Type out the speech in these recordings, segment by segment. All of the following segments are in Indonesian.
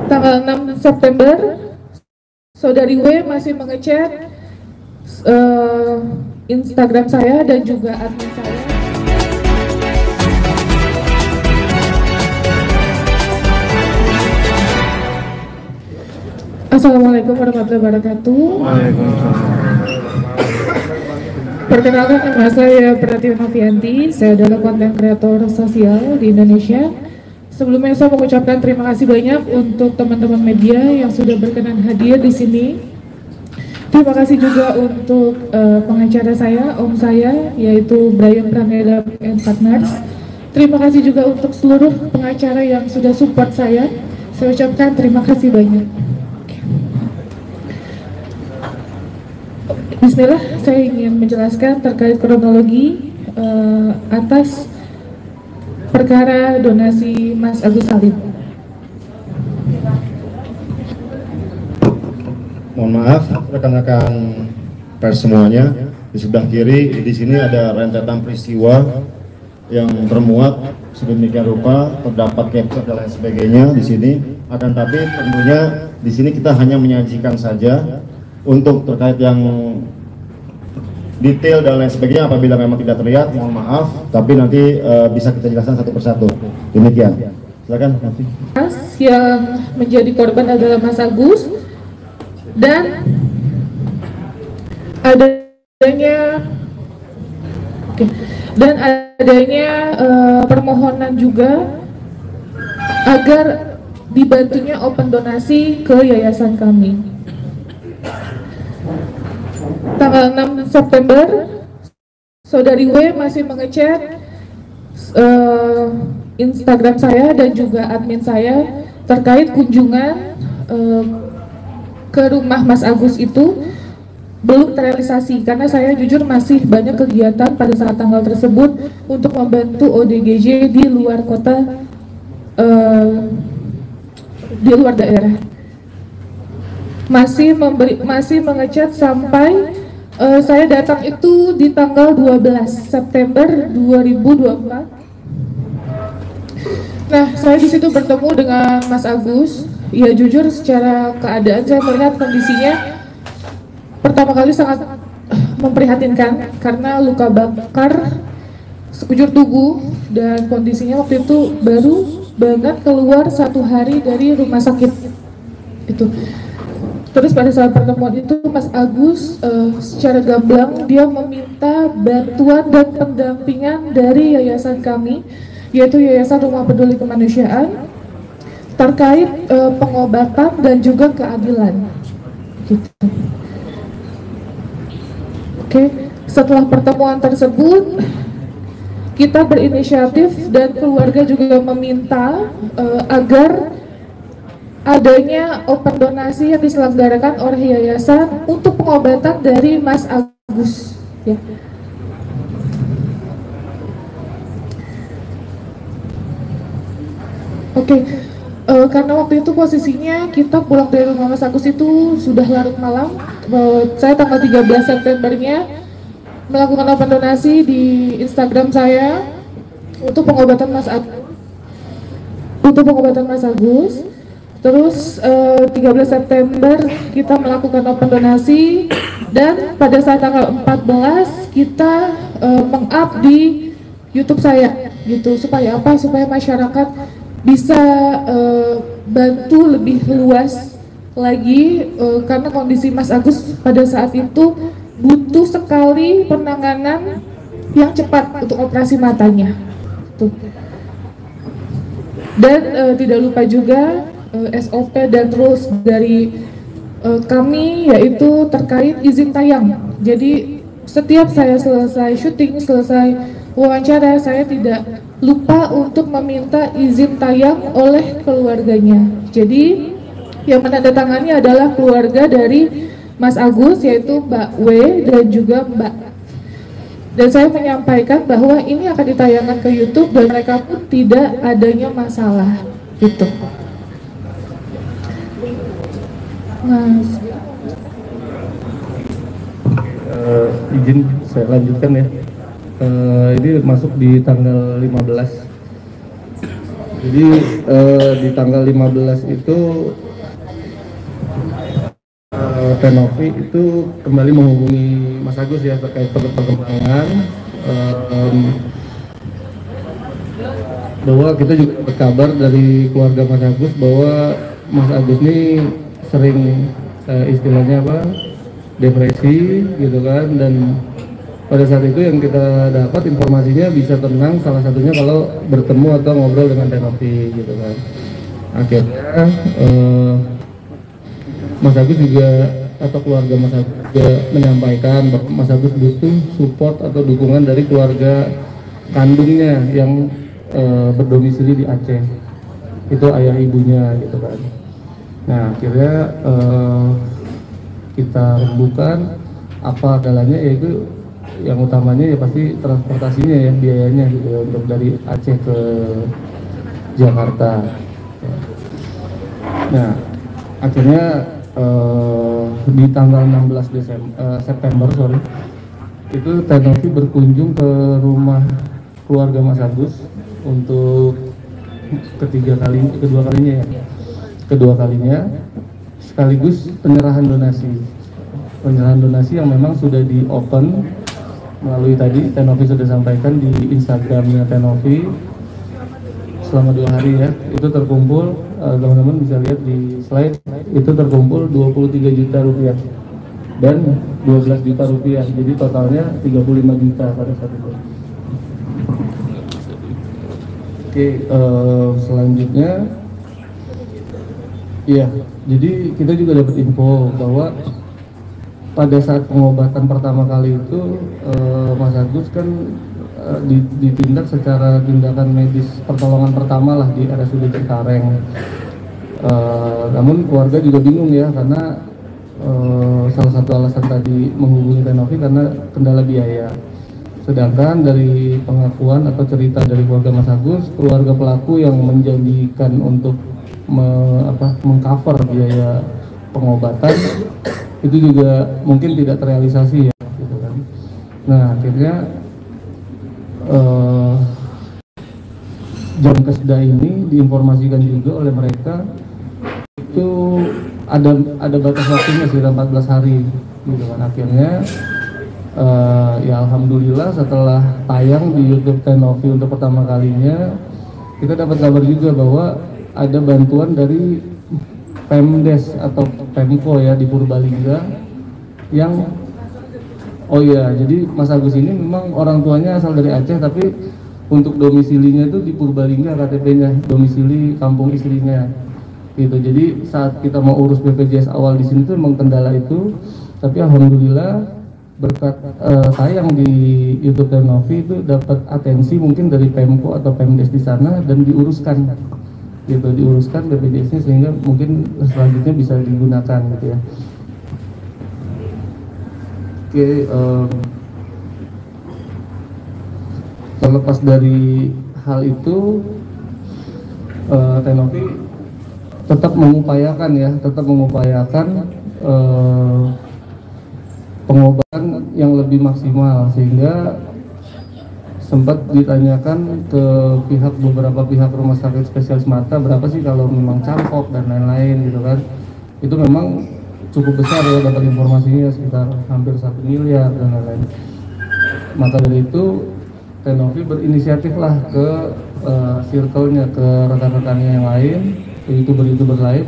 Tanggal 6 September, Saudari W masih mengechat Instagram saya dan juga admin saya. Assalamualaikum warahmatullahi wabarakatuh. Perkenalkan, nama saya Pratiwi Novianti. Saya adalah konten kreator sosial di Indonesia. Sebelumnya saya mengucapkan terima kasih banyak untuk teman-teman media yang sudah berkenan hadir di sini. Terima kasih juga untuk pengacara saya, om saya, yaitu Brian Praneda and Partners. Terima kasih juga untuk seluruh pengacara yang sudah support saya. Saya ucapkan terima kasih banyak. Bismillah, saya ingin menjelaskan terkait kronologi atas perkara donasi Mas Agus Salim. Mohon maaf rekan-rekan pers semuanya. Di sebelah kiri di sini ada rentetan peristiwa yang termuat sedemikian rupa, terdapat capture dan lain sebagainya di sini. Akan tapi tentunya di sini kita hanya menyajikan saja untuk terkait yang detail dan lain sebagainya. Apabila memang tidak terlihat, mohon maaf, tapi nanti bisa kita jelaskan satu persatu. Demikian. Silakan. Yang menjadi korban adalah Mas Agus dan adanya permohonan juga agar dibantunya open donasi ke yayasan kami. Tanggal 6 September, Saudari W masih mengechat Instagram saya dan juga admin saya terkait kunjungan ke rumah Mas Agus itu belum terrealisasi karena saya jujur masih banyak kegiatan pada saat tanggal tersebut untuk membantu ODGJ di luar kota, di luar daerah. Masih mengechat sampai saya datang itu di tanggal 12 September 2024. Nah, saya di situ bertemu dengan Mas Agus. Ya jujur secara keadaan saya melihat kondisinya pertama kali sangat memprihatinkan karena luka bakar sekujur tubuh dan kondisinya waktu itu baru banget keluar 1 hari dari rumah sakit itu. Terus pada saat pertemuan itu Mas Agus secara gamblang dia meminta bantuan dan pendampingan dari yayasan kami, yaitu Yayasan Rumah Peduli Kemanusiaan, terkait pengobatan dan juga keadilan. Gitu. Oke, setelah pertemuan tersebut kita berinisiatif dan keluarga juga meminta agar adanya open donasi yang diselenggarakan oleh yayasan untuk pengobatan dari Mas Agus. Ya. Oke, karena waktu itu posisinya kita pulang dari rumah Mas Agus itu sudah larut malam. Saya tanggal 13 Septembernya melakukan open donasi di Instagram saya untuk pengobatan Mas Agus. Terus 13 September kita melakukan open donasi dan pada saat tanggal 14 kita meng-up di YouTube saya gitu. Supaya apa? Supaya masyarakat bisa bantu lebih luas lagi karena kondisi Mas Agus pada saat itu butuh sekali penanganan yang cepat untuk operasi matanya. Tuh. Dan tidak lupa juga SOP dan rules dari kami yaitu terkait izin tayang. Jadi setiap saya selesai syuting, selesai wawancara, saya tidak lupa untuk meminta izin tayang oleh keluarganya. Jadi yang menandatangani adalah keluarga dari Mas Agus, yaitu Mbak W dan juga Mbak. Dan saya menyampaikan bahwa ini akan ditayangkan ke YouTube dan mereka pun tidak adanya masalah gitu. Mas, izin saya lanjutkan ya. Ini masuk di tanggal 15 Jadi di tanggal 15 itu Tenovi itu kembali menghubungi Mas Agus ya terkait perkembangan, bahwa kita juga dapat kabar dari keluarga Mas Agus bahwa Mas Agus ini sering istilahnya apa, depresi gitu kan, dan pada saat itu yang kita dapat informasinya bisa tenang salah satunya kalau bertemu atau ngobrol dengan Tenovi gitu kan. Akhirnya Mas Agus juga atau keluarga Mas Agus juga menyampaikan bahwa Mas Agus butuh support atau dukungan dari keluarga kandungnya yang berdomisili di Aceh, itu ayah ibunya gitu kan. Nah akhirnya kita rembukan apa adanya, yaitu yang utamanya ya pasti transportasinya ya, biayanya gitu ya, untuk dari Aceh ke Jakarta. Nah akhirnya di tanggal 16 September itu Tenovi berkunjung ke rumah keluarga Mas Agus untuk kedua kalinya sekaligus penyerahan donasi yang memang sudah di open melalui tadi Tenovi sudah sampaikan di Instagramnya Tenovi selama 2 hari ya. Itu terkumpul, teman-teman bisa lihat di slide, itu terkumpul 23 juta rupiah dan 12 juta rupiah, jadi totalnya 35 juta pada saat itu. Oke, selanjutnya ya, jadi kita juga dapat info bahwa pada saat pengobatan pertama kali itu Mas Agus kan ditindak secara tindakan medis pertolongan pertama lah di RSUD Cengkareng. Namun keluarga juga bingung ya, karena salah satu alasan tadi menghubungi Tenovi karena kendala biaya. Sedangkan dari pengakuan atau cerita dari keluarga Mas Agus, keluarga pelaku yang menjanjikan untuk mengcover biaya pengobatan itu juga mungkin tidak terrealisasi ya, gitu kan. Nah akhirnya jam keseda ini diinformasikan juga oleh mereka itu ada batas waktunya sekitar 14 hari, gitu kan. Akhirnya ya alhamdulillah setelah tayang di YouTube Tenovi untuk pertama kalinya, kita dapat kabar juga bahwa ada bantuan dari Pemdes atau Pemko ya di Purbalingga yang jadi Mas Agus ini memang orang tuanya asal dari Aceh, tapi untuk domisilinya itu di Purbalingga, KTP-nya domisili kampung istrinya gitu. Jadi saat kita mau urus BPJS awal di sini tuh memang kendala itu, tapi alhamdulillah berkat tayang di YouTube Tenovi itu dapat atensi mungkin dari Pemko atau Pemdes di sana dan diuruskan BPJS-nya sehingga mungkin selanjutnya bisa digunakan gitu ya. Oke, terlepas dari hal itu, Tenovi tetap mengupayakan pengobatan yang lebih maksimal, sehingga sempat ditanyakan ke beberapa pihak rumah sakit spesialis mata berapa sih kalau memang cangkok dan lain-lain gitu kan. Itu memang cukup besar ya, dapat informasinya sekitar hampir 1 miliar dan lain-lain. Maka dari itu Tenovi berinisiatif lah ke circle-nya, ke rekan-rekannya yang lain, youtuber lain.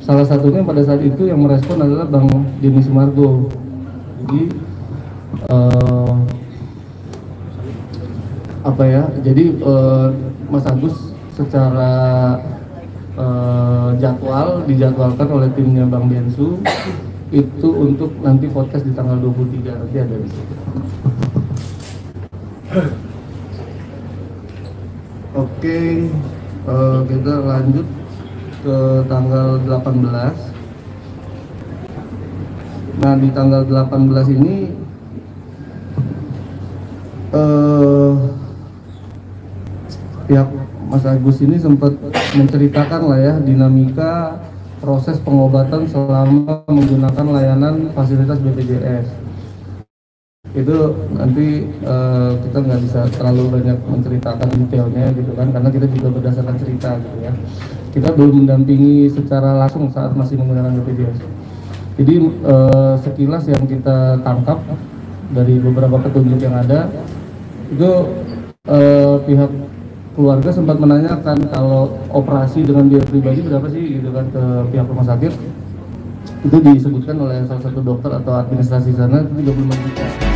Salah satunya pada saat itu yang merespon adalah Bang Denny Sumargo. Jadi Mas Agus secara dijadwalkan oleh timnya Bang Densu itu untuk nanti podcast di tanggal 23, nanti ada di situ. Oke, kita lanjut ke tanggal 18. Nah di tanggal 18 ini pihak Mas Agus ini sempat menceritakan lah ya dinamika proses pengobatan selama menggunakan layanan fasilitas BPJS. itu nanti kita nggak bisa terlalu banyak menceritakan detailnya gitu kan, karena kita juga berdasarkan cerita gitu ya. Kita belum mendampingi secara langsung saat masih menggunakan BPJS. Jadi sekilas yang kita tangkap dari beberapa petunjuk yang ada itu pihak keluarga sempat menanyakan kalau operasi dengan biaya pribadi berapa sih gitu kan ke pihak rumah sakit. Itu disebutkan oleh salah satu dokter atau administrasi sana 35 juta.